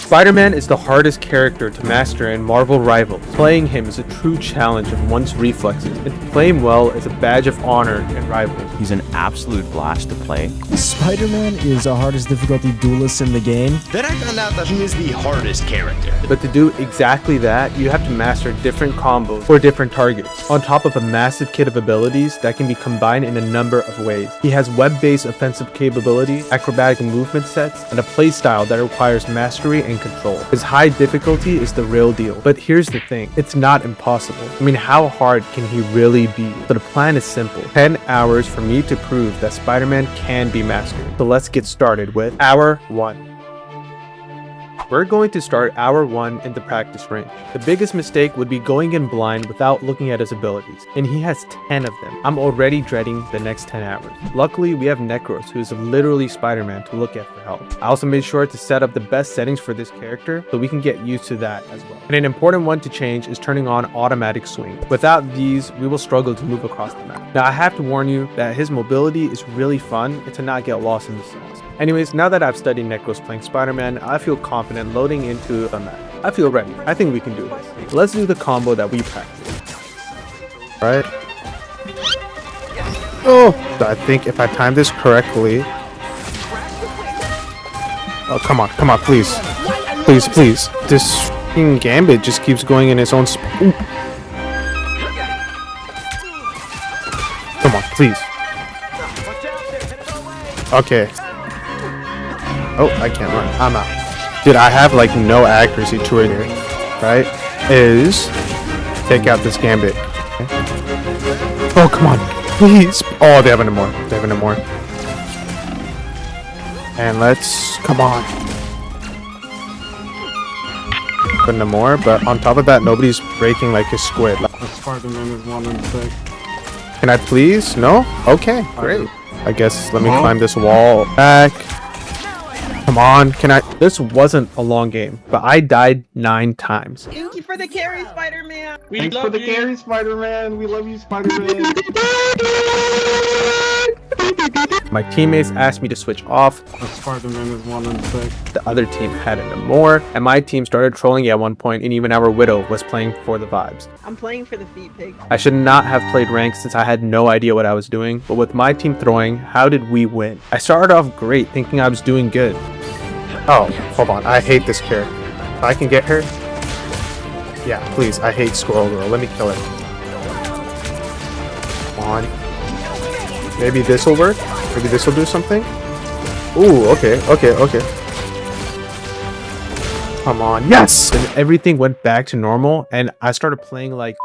Spider-Man is the hardest character to master in Marvel Rivals. Playing him is a true challenge of one's reflexes, and to play him well is a badge of honor in Rivals. He's an absolute blast to play. Spider-Man is the hardest difficulty duelist in the game. Then I found out that he is the hardest character. But to do exactly that, you have to master different combos for different targets, on top of a massive kit of abilities that can be combined in a number of ways. He has web-based offensive capability, acrobatic movement sets, and a playstyle that requires mastery and control. His high difficulty is the real deal, but here's the thing, it's not impossible. I mean, how hard can he really be? So the plan is simple, 10 hours for me to prove that Spider-Man can be mastered. So let's get started with Hour 1. We're going to start Hour 1 in the practice range. The biggest mistake would be going in blind without looking at his abilities, and he has 10 of them. I'm already dreading the next 10 hours. Luckily, we have Necros, who is literally Spider-Man, to look at for help. I also made sure to set up the best settings for this character so we can get used to that as well. And an important one to change is turning on automatic swing. Without these, we will struggle to move across the map. Now, I have to warn you that his mobility is really fun and to not get lost in the sauce. Anyways, now that I've studied Necros playing Spider-Man, I feel confident loading into the map. I feel ready. I think we can do this. Let's do the combo that we practiced. Alright. Oh! I think if I time this correctly... Oh, come on, please. Please, please. This f***ing Gambit just keeps going in his own Ooh. Come on, please. Okay. Oh, I can't run. I'm out. Dude, I have like no accuracy to it here. Right? Is take out this Gambit. Okay. Oh, come on. Please. Oh, they have no more. They have no more. And let's come on. Put no more, but on top of that, nobody's breaking like his squid. Spiderman is 1 and 6. Can I please? No? Okay, great. I guess let me climb this wall back. Come on, can I? This wasn't a long game, but I died 9 times. Thank you for the carry, Spider-Man. Thanks for the carry, Spider-Man. We love you, Spider-Man. My teammates asked me to switch off. Spider-Man is 1 and 6. The other team had no more, and my team started trolling at one point, and even our Widow was playing for the vibes. I'm playing for the feet pig. I should not have played ranked since I had no idea what I was doing, but with my team throwing, how did we win? I started off great, thinking I was doing good. Oh, hold on. I hate this character. If I can get her... Yeah, please. I hate Squirrel Girl. Let me kill her. Come on. Maybe this will work? Maybe this will do something? Ooh, okay. Come on. Yes! And everything went back to normal, and I started playing like...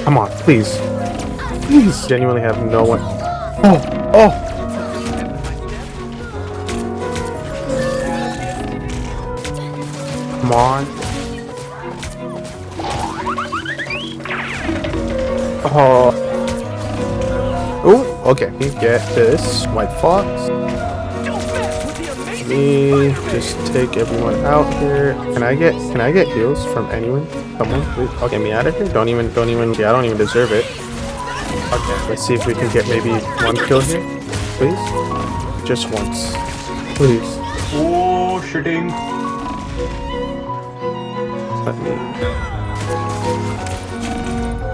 Come on, please. Please. Genuinely have no one... Oh! Come on. Oh, okay. Get this White Fox. Let me just take everyone out here. Can I get heals from anyone? Someone, please. Okay, get me out of here. Don't even. Yeah, I don't even deserve it. Okay, let's see if we can get maybe 1 kill here, please. Just once, please. Oh, shitting.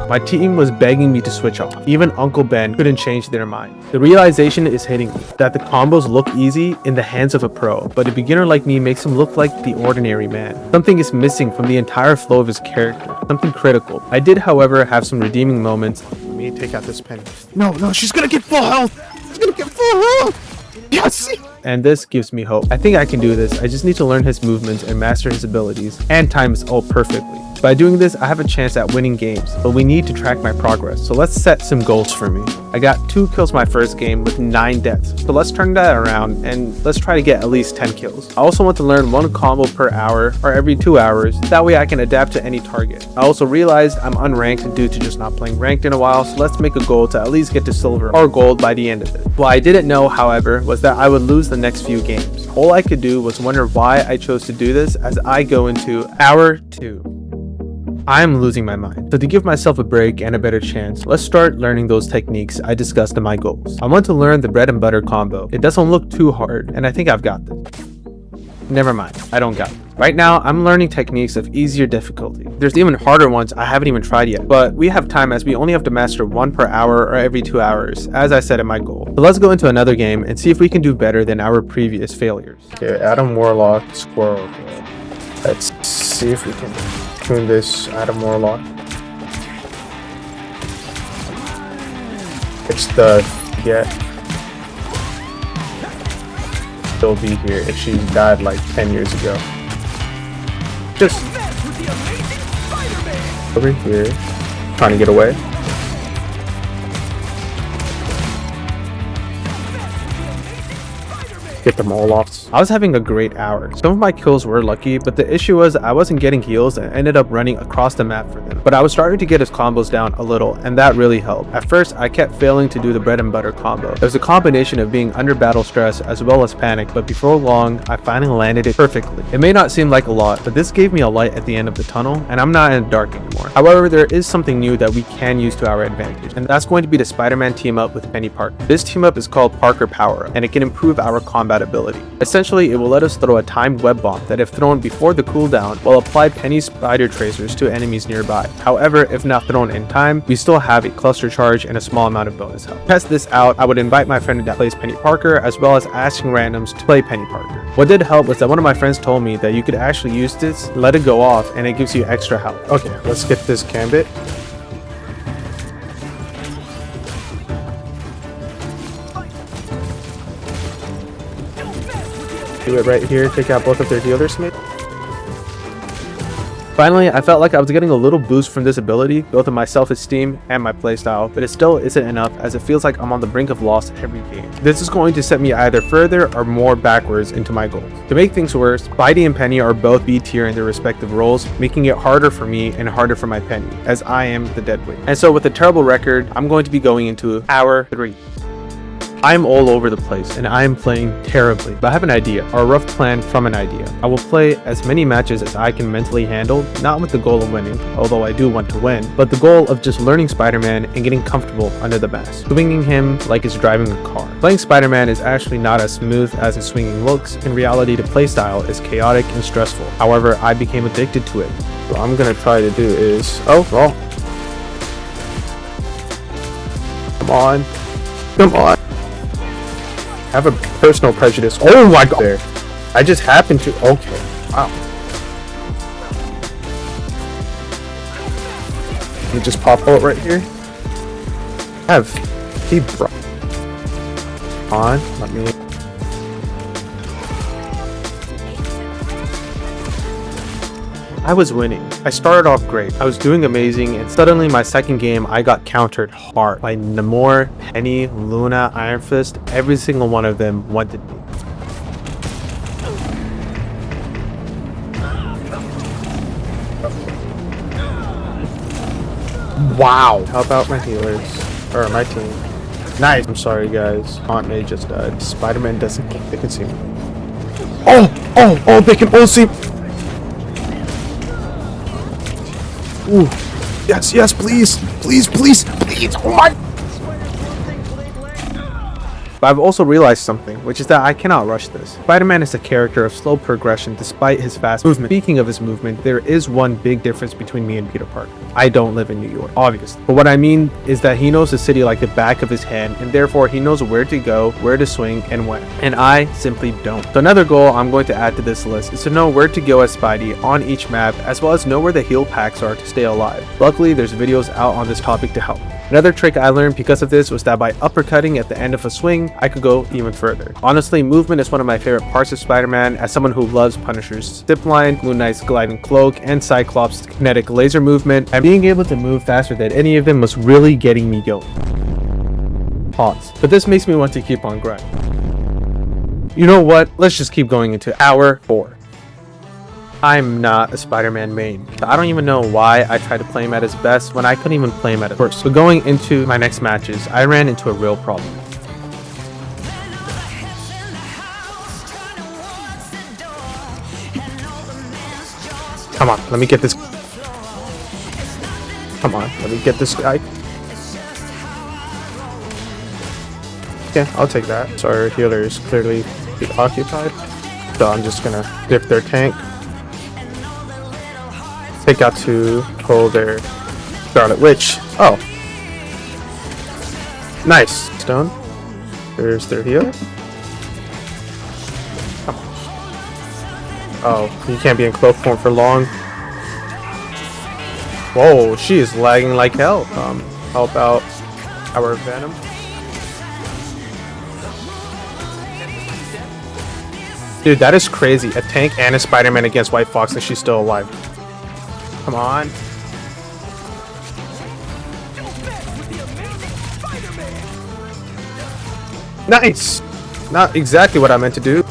My team was begging me to switch off. Even Uncle Ben couldn't change their mind. The realization is hitting me that the combos look easy in the hands of a pro, but a beginner like me makes him look like the ordinary man. Something is missing from the entire flow of his character. Something critical. I did, however, have some redeeming moments. Let me take out this pen. No, she's gonna get full health! She's gonna get full health! Yes! And this gives me hope. I think I can do this. I just need to learn his movements and master his abilities and time his ult perfectly. By doing this, I have a chance at winning games, but we need to track my progress. So let's set some goals for me. I got 2 kills my first game with 9 deaths. So let's turn that around and let's try to get at least 10 kills. I also want to learn 1 combo per hour or every 2 hours. That way I can adapt to any target. I also realized I'm unranked due to just not playing ranked in a while. So let's make a goal to at least get to silver or gold by the end of it. What I didn't know, however, was that I would lose the next few games. All I could do was wonder why I chose to do this as I go into Hour 2. I'm losing my mind. So to give myself a break and a better chance, let's start learning those techniques I discussed in my goals. I want to learn the bread and butter combo. It doesn't look too hard, and I think I've got this. Never mind, I don't got it. Right now, I'm learning techniques of easier difficulty. There's even harder ones I haven't even tried yet, but we have time as we only have to master one per hour or every 2 hours, as I said in my goal. So let's go into another game and see if we can do better than our previous failures. Okay, Adam Warlock, Squirrel. Let's see if we can tune this Adam Warlock. It's the She'll be here if she died like 10 years ago. Just over here, trying to get away. Get them all off. I was having a great hour. Some of my kills were lucky, but the issue was I wasn't getting heals and ended up running across the map for them. But I was starting to get his combos down a little, and that really helped. At first, I kept failing to do the bread and butter combo. It was a combination of being under battle stress as well as panic, but before long, I finally landed it perfectly. It may not seem like a lot, but this gave me a light at the end of the tunnel, and I'm not in the dark anymore. However, there is something new that we can use to our advantage, and that's going to be the Spider-Man team up with Penny Parker. This team up is called Parker Power Up, and it can improve our combat ability. Essentially, it will let us throw a timed web bomb that if thrown before the cooldown will apply Penny's spider tracers to enemies nearby. However, if not thrown in time, we still have a cluster charge and a small amount of bonus health. To test this out, I would invite my friend that plays Penny Parker as well as asking randoms to play Penny Parker. What did help was that one of my friends told me that you could actually use this, let it go off, and it gives you extra health. Okay, let's get this gambit. Do it right here, take out both of their healers, maybe. Finally, I felt like I was getting a little boost from this ability, both in my self-esteem and my playstyle, but it still isn't enough as it feels like I'm on the brink of loss every game. This is going to set me either further or more backwards into my goals. To make things worse, Spidey and Penny are both B tier in their respective roles, making it harder for me and harder for my Penny, as I am the dead weight. And so with a terrible record, I'm going to be going into hour 3. I'm all over the place and I am playing terribly, but I have an idea, or a rough plan from an idea. I will play as many matches as I can mentally handle, not with the goal of winning, although I do want to win, but the goal of just learning Spider-Man and getting comfortable under the mask, swinging him like it's driving a car. Playing Spider-Man is actually not as smooth as his swinging looks. In reality, the playstyle is chaotic and stressful. However, I became addicted to it. What I'm gonna try to do is, come on. I have a personal prejudice. Oh my god! There. I just happened to. Okay. Wow. Let me just pop out right here. I have. He brought. On. Let me. I was winning. I started off great. I was doing amazing, and suddenly my second game I got countered hard by Namor, Penny, Luna, Iron Fist. Every single one of them wanted me. Wow. How about my healers? Or my team? Nice. I'm sorry guys. Aunt May just died. Spider-Man doesn't think they can see me. Oh, they can all see me. Ooh. Yes, please, oh my. But I've also realized something, which is that I cannot rush this. Spider-Man is a character of slow progression despite his fast movement. Speaking of his movement, there is one big difference between me and Peter Parker. I don't live in New York, obviously. But what I mean is that he knows the city like the back of his hand, and therefore he knows where to go, where to swing, and when. And I simply don't. So another goal I'm going to add to this list is to know where to go as Spidey on each map, as well as know where the heal packs are to stay alive. Luckily, there's videos out on this topic to help. Another trick I learned because of this was that by uppercutting at the end of a swing, I could go even further. Honestly, movement is one of my favorite parts of Spider-Man as someone who loves Punisher's zipline, Moon Knight's gliding cloak, and Cyclops' kinetic laser movement, and being able to move faster than any of them was really getting me going. Pause. But this makes me want to keep on grinding. You know what? Let's just keep going into hour 4. I'm not a Spider-Man main. I don't even know why I tried to play him at his best when I couldn't even play him at his worst. So going into my next matches, I ran into a real problem. Come on, let me get this. Come on, let me get this guy. Yeah, I'll take that. So our healer is clearly occupied. So I'm just gonna dip their tank. Take out to pull their Scarlet Witch. Oh. Nice. Stone. There's their healer. Oh, you can't be in cloak form for long. Whoa, she is lagging like hell. Help out our Venom. Dude, that is crazy. A tank and a Spider-Man against White Fox and she's still alive. Come on. Nice! Not exactly what I meant to do.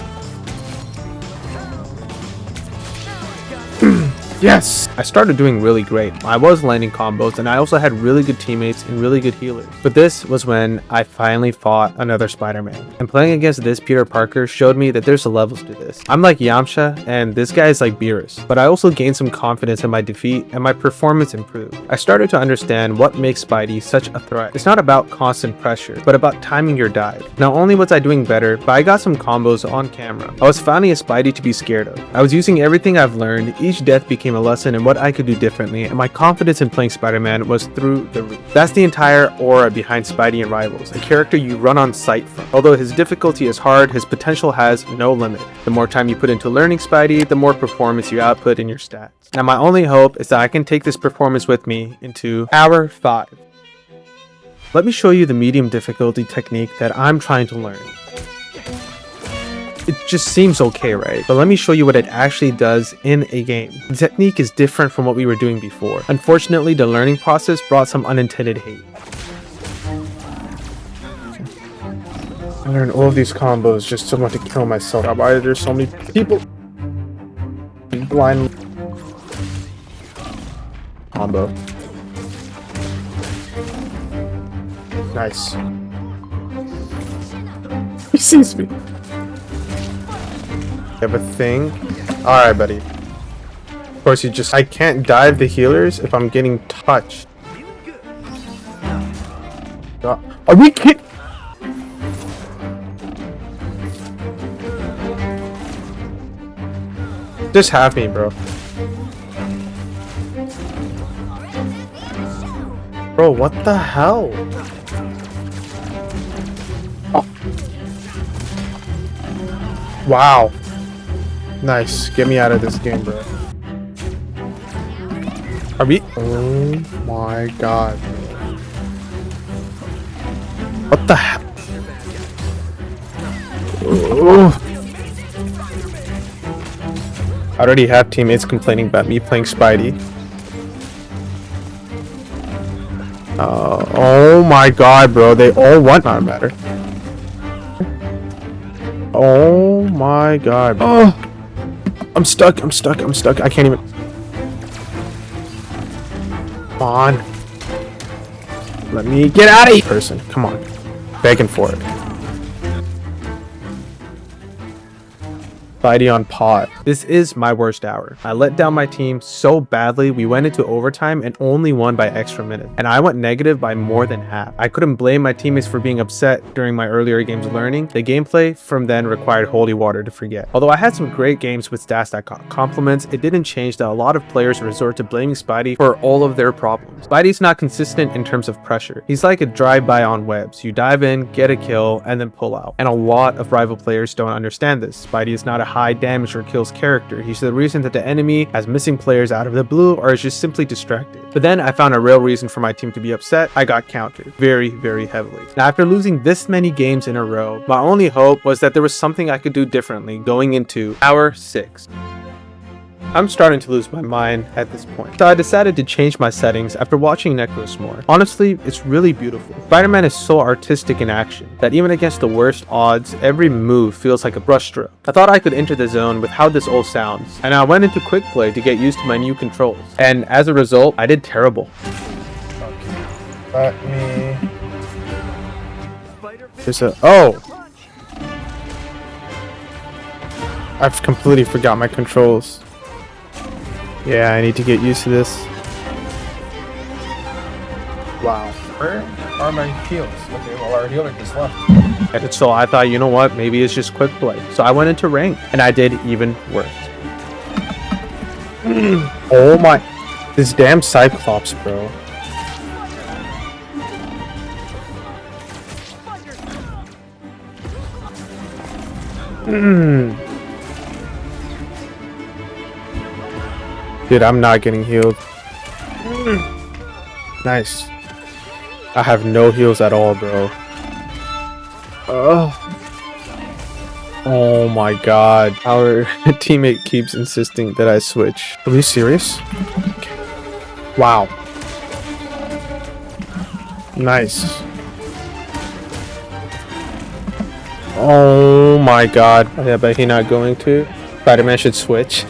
Yes! I started doing really great. I was landing combos and I also had really good teammates and really good healers. But this was when I finally fought another Spider-Man. And playing against this Peter Parker showed me that there's levels to this. I'm like Yamcha and this guy is like Beerus. But I also gained some confidence in my defeat and my performance improved. I started to understand what makes Spidey such a threat. It's not about constant pressure, but about timing your dive. Not only was I doing better, but I got some combos on camera. I was finally a Spidey to be scared of. I was using everything I've learned. Each death became a lesson in what I could do differently, and my confidence in playing Spider-Man was through the roof. That's the entire aura behind Spidey and Rivals, a character you run on sight from. Although his difficulty is hard, his potential has no limit. The more time you put into learning Spidey, the more performance you output in your stats. Now my only hope is that I can take this performance with me into Hour 5. Let me show you the medium difficulty technique that I'm trying to learn. It just seems okay, right? But let me show you what it actually does in a game. The technique is different from what we were doing before. Unfortunately, the learning process brought some unintended hate. I learned all of these combos just to want to kill myself. Why are there so many people? Blind combo. Nice. He sees me. Have a thing. Alright, buddy. Of course, I can't dive the healers if I'm getting touched. Are we kidding? Just have me, bro. Bro, what the hell? Oh. Wow. Nice. Get me out of this game, bro. Are we? Oh my god. What the hell? Oh. I already have teammates complaining about me playing Spidey. Oh my god, bro. They all want. Not matter. Oh my god. Oh. I'm stuck. I can't even. Come on. Let me get out of here. Person, come on. Begging for it. Spidey on pot. This is my worst hour. I let down my team so badly we went into overtime and only won by extra minutes. And I went negative by more than half. I couldn't blame my teammates for being upset during my earlier games learning. The gameplay from then required holy water to forget. Although I had some great games with stats that got compliments, it didn't change that a lot of players resort to blaming Spidey for all of their problems. Spidey's not consistent in terms of pressure. He's like a drive-by on webs. You dive in, get a kill, and then pull out. And a lot of rival players don't understand this. Spidey is not a high damage or kills character. He's the reason that the enemy has missing players out of the blue or is just simply distracted. But then I found a real reason for my team to be upset. I got countered very, very heavily. Now, after losing this many games in a row, my only hope was that there was something I could do differently going into Hour 6. I'm starting to lose my mind at this point, so I decided to change my settings after watching Necros more. Honestly, it's really beautiful. Spider-Man is so artistic in action that even against the worst odds, every move feels like a brushstroke. I thought I could enter the zone with how this all sounds, and I went into quick play to get used to my new controls. And as a result, I did terrible. Okay. Let me... There's a... Oh! I've completely forgot my controls. Yeah, I need to get used to this. Wow. Where are my heals? Okay, well, our healer just left. And so I thought, you know what, maybe it's just quick play. So I went into rank and I did even worse. Oh my, this damn Cyclops, bro. Dude, I'm not getting healed. Nice. I have no heals at all, bro. Oh my god. Our teammate keeps insisting that I switch. Are you serious? Okay. Wow. Nice. Oh my god. Yeah, but he's not going to. Spider-Man should switch.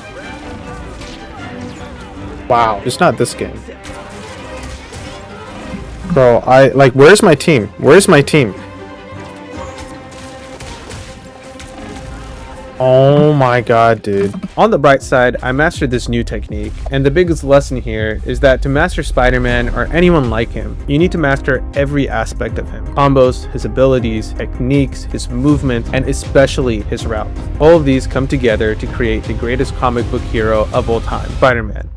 Wow. It's not this game. Bro, where's my team? Where's my team? Oh my god, dude. On the bright side, I mastered this new technique, and the biggest lesson here is that to master Spider-Man or anyone like him, you need to master every aspect of him. Combos, his abilities, techniques, his movement, and especially his routes. All of these come together to create the greatest comic book hero of all time, Spider-Man.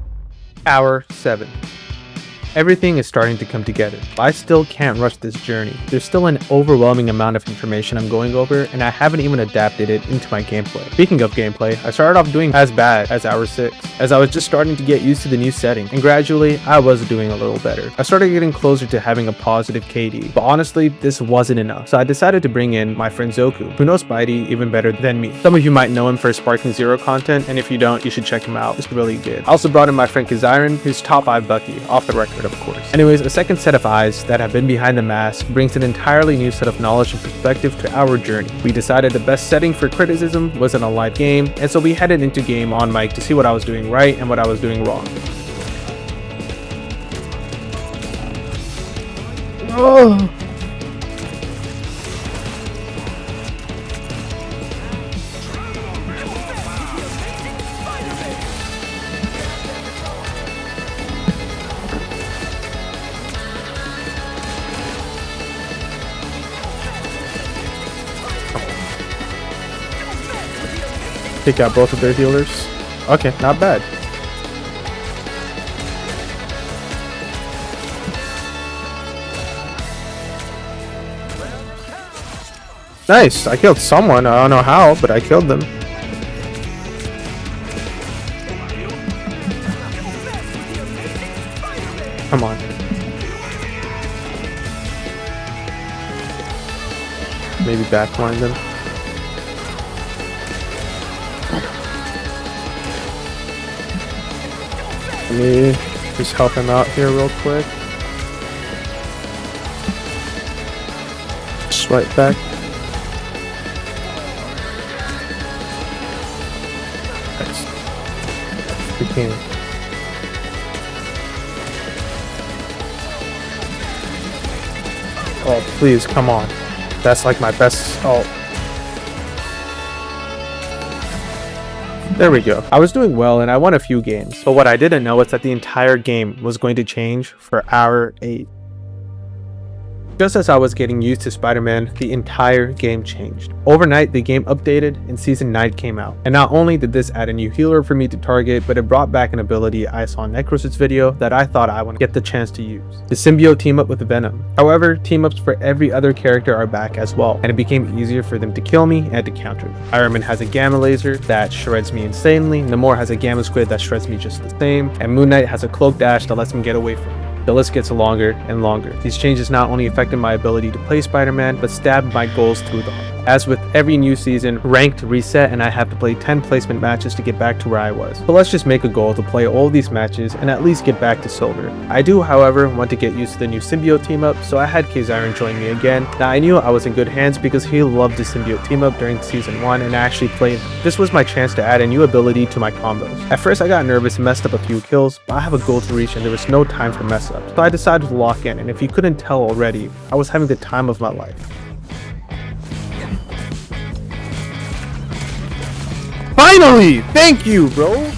Hour 7. Everything is starting to come together. I still can't rush this journey. There's still an overwhelming amount of information I'm going over, and I haven't even adapted it into my gameplay. Speaking of gameplay, I started off doing as bad as Hour 6, as I was just starting to get used to the new setting, and gradually, I was doing a little better. I started getting closer to having a positive KD, but honestly, this wasn't enough, so I decided to bring in my friend Zoku, who knows Spidey even better than me. Some of you might know him for Sparking Zero content, and if you don't, you should check him out. It's really good. I also brought in my friend Kazairan, who's top 5 Bucky, off the record of course. Anyways, a second set of eyes that have been behind the mask brings an entirely new set of knowledge and perspective to our journey. We decided the best setting for criticism was in a live game, and so we headed into game on mic to see what I was doing right and what I was doing wrong. Oh. Take out both of their healers. Okay, not bad. Nice, I killed someone. I don't know how, but I killed them. Come on. Maybe backline them. Let me just help him out here real quick. Swipe back. Nice. We can. Oh, please, come on. That's like my best. Oh. There we go. I was doing well and I won a few games, but what I didn't know is that the entire game was going to change for Hour 8. Just as I was getting used to Spider-Man, the entire game changed. Overnight, the game updated and Season 9 came out. And not only did this add a new healer for me to target, but it brought back an ability I saw in Necros' video that I thought I would get the chance to use. The symbiote team up with Venom. However, team ups for every other character are back as well, and it became easier for them to kill me and to counter me. Iron Man has a gamma laser that shreds me insanely, Namor has a gamma squid that shreds me just the same, and Moon Knight has a cloak dash that lets him get away from me. The list gets longer and longer. These changes not only affected my ability to play Spider-Man, but stabbed my goals through the heart. As with every new season, ranked reset and I have to play 10 placement matches to get back to where I was. But let's just make a goal to play all these matches and at least get back to silver. I do, however, want to get used to the new symbiote team up, so I had Kazairan join me again. Now I knew I was in good hands because he loved the symbiote team up during season 1 and I actually played him. This was my chance to add a new ability to my combos. At first I got nervous and messed up a few kills, but I have a goal to reach and there was no time for mess up. So I decided to lock in, and if you couldn't tell already, I was having the time of my life. Finally! Thank you, bro!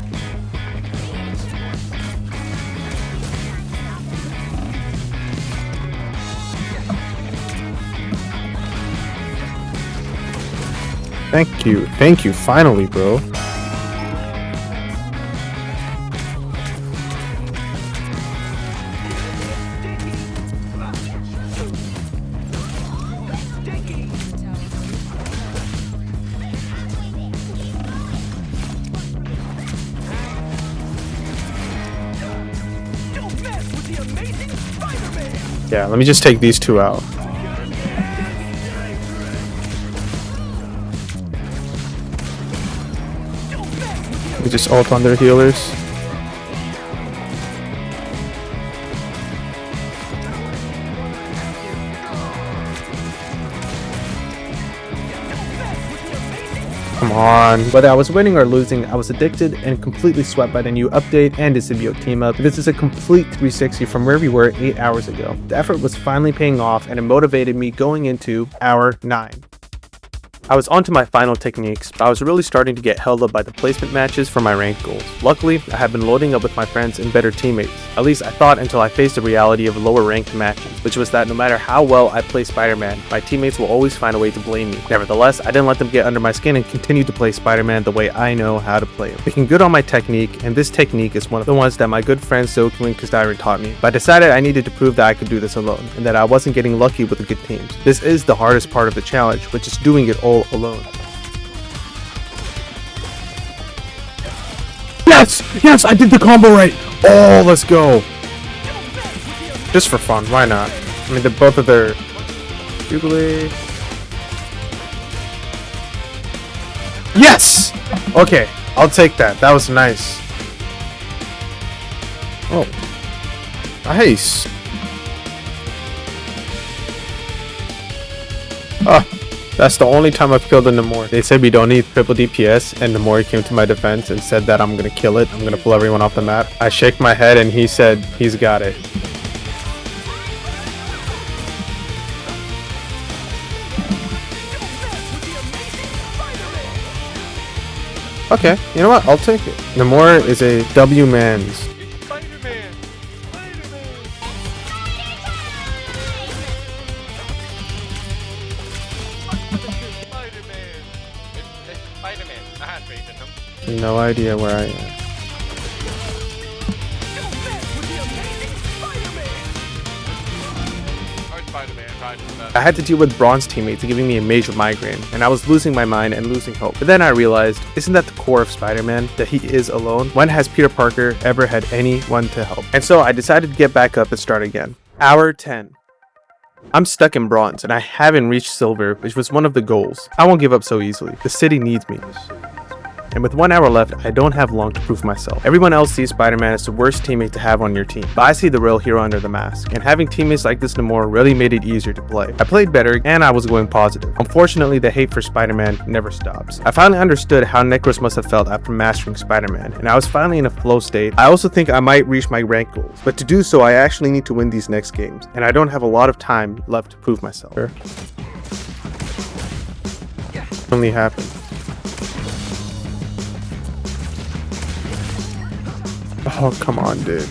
Thank you. Thank you. Finally, bro. Yeah, let me just take these two out. We just ult on their healers. Come on. Whether I was winning or losing, I was addicted and completely swept by the new update and the symbiote team up. This is a complete 360 from where we were 8 hours ago. The effort was finally paying off and it motivated me going into hour 9. I was onto my final techniques, but I was really starting to get held up by the placement matches for my rank goals. Luckily, I had been loading up with my friends and better teammates. At least I thought until I faced the reality of lower ranked matches, which was that no matter how well I play Spider-Man, my teammates will always find a way to blame me. Nevertheless, I didn't let them get under my skin and continued to play Spider-Man the way I know how to play him. Picking good on my technique, and this technique is one of the ones that my good friend Soku and Kazairan taught me. But I decided I needed to prove that I could do this alone, and that I wasn't getting lucky with the good teams. This is the hardest part of the challenge, which is doing it all alone. Yes! Yes, I did the combo right! Oh, let's go! Just for fun, why not? I mean, they're both of their... Jubilee... Yes! Okay, I'll take that. That was nice. Oh. Nice. Ah. That's the only time I've killed a Namor. They said we don't need triple DPS, and Namor came to my defense and said that I'm gonna kill it. I'm gonna pull everyone off the map. I shake my head and he said he's got it. Okay, you know what? I'll take it. Namor is a W man's. No idea where I am. I had to deal with bronze teammates giving me a major migraine, and I was losing my mind and losing hope. But then I realized, isn't that the core of Spider-Man? That he is alone? When has Peter Parker ever had anyone to help? And so I decided to get back up and start again. Hour 10. I'm stuck in bronze, and I haven't reached silver, which was one of the goals. I won't give up so easily. The city needs me. And with 1 hour left, I don't have long to prove myself. Everyone else sees Spider-Man as the worst teammate to have on your team, but I see the real hero under the mask, and having teammates like this Namor really made it easier to play. I played better, and I was going positive. Unfortunately, the hate for Spider-Man never stops. I finally understood how Necros must have felt after mastering Spider-Man, and I was finally in a flow state. I also think I might reach my rank goals, but to do so, I actually need to win these next games, and I don't have a lot of time left to prove myself. Only happened. Oh, come on, dude.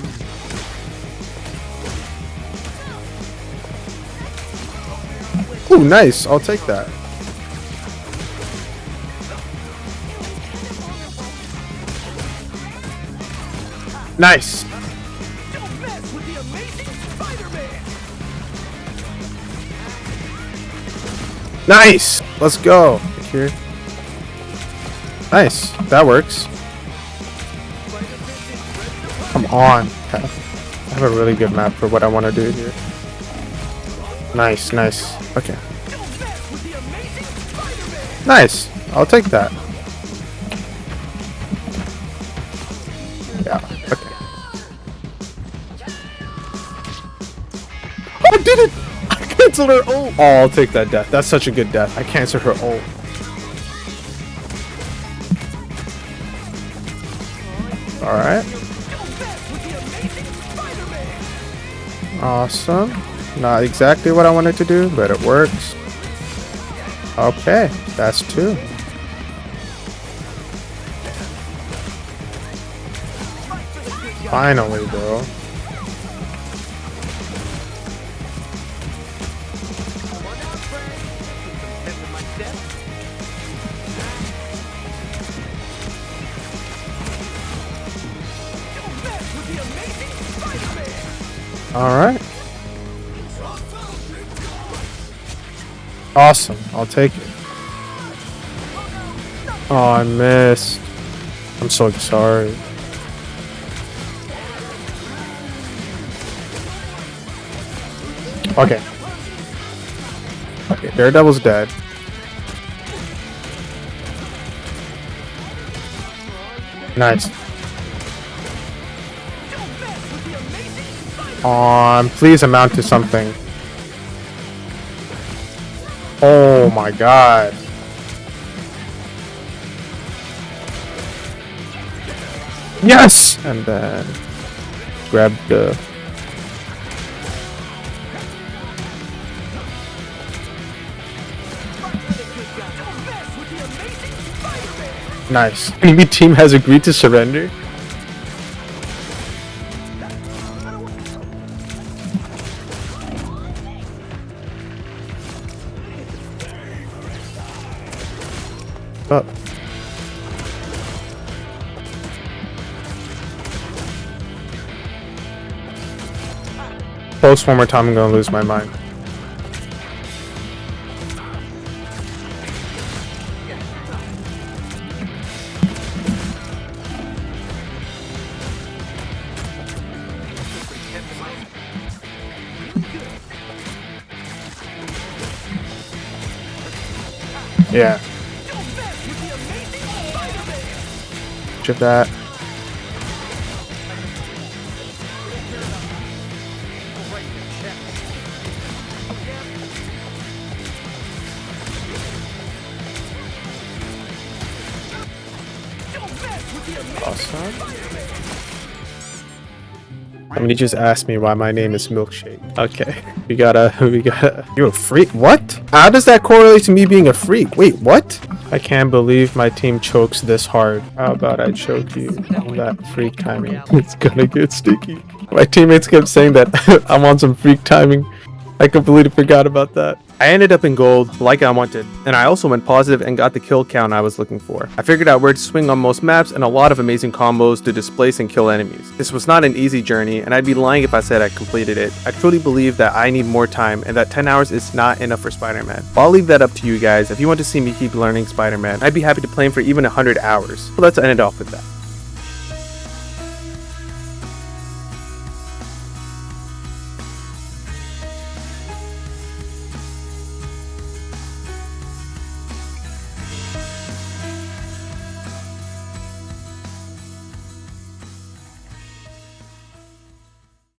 Ooh, nice. I'll take that. Nice. Nice. Let's go. Here. Nice. That works. Come on. I have a really good map for what I want to do here. Nice, nice. Okay. Nice. I'll take that. Yeah, okay. Oh, I did it! I canceled her ult! Oh, I'll take that death. That's such a good death. I canceled her ult. Alright. Awesome. Not exactly what I wanted to do, but it works. Okay, that's 2. Finally, bro. Alright. Awesome. I'll take it. Oh, I missed. I'm so sorry. Okay. Okay, Daredevil's dead. Nice. Please amount to something. Oh my god. Yes! And then grab the... Nice. Enemy team has agreed to surrender. Oh. Post one more time, I'm gonna lose my mind. Yeah. Chip that. Awesome. Somebody just asked me why my name is Milkshake. Okay. We gotta, you're a freak? What? How does that correlate to me being a freak? Wait, what? I can't believe my team chokes this hard. How about I choke you on that freak timing? It's gonna get sticky. My teammates kept saying that I'm on some freak timing. I completely forgot about that. I ended up in gold like I wanted, and I also went positive and got the kill count I was looking for. I figured out where to swing on most maps and a lot of amazing combos to displace and kill enemies. This was not an easy journey, and I'd be lying if I said I completed it. I truly believe that I need more time and that 10 hours is not enough for Spider-Man. But I'll leave that up to you guys. If you want to see me keep learning Spider-Man, I'd be happy to play him for even 100 hours. So let's end it off with that.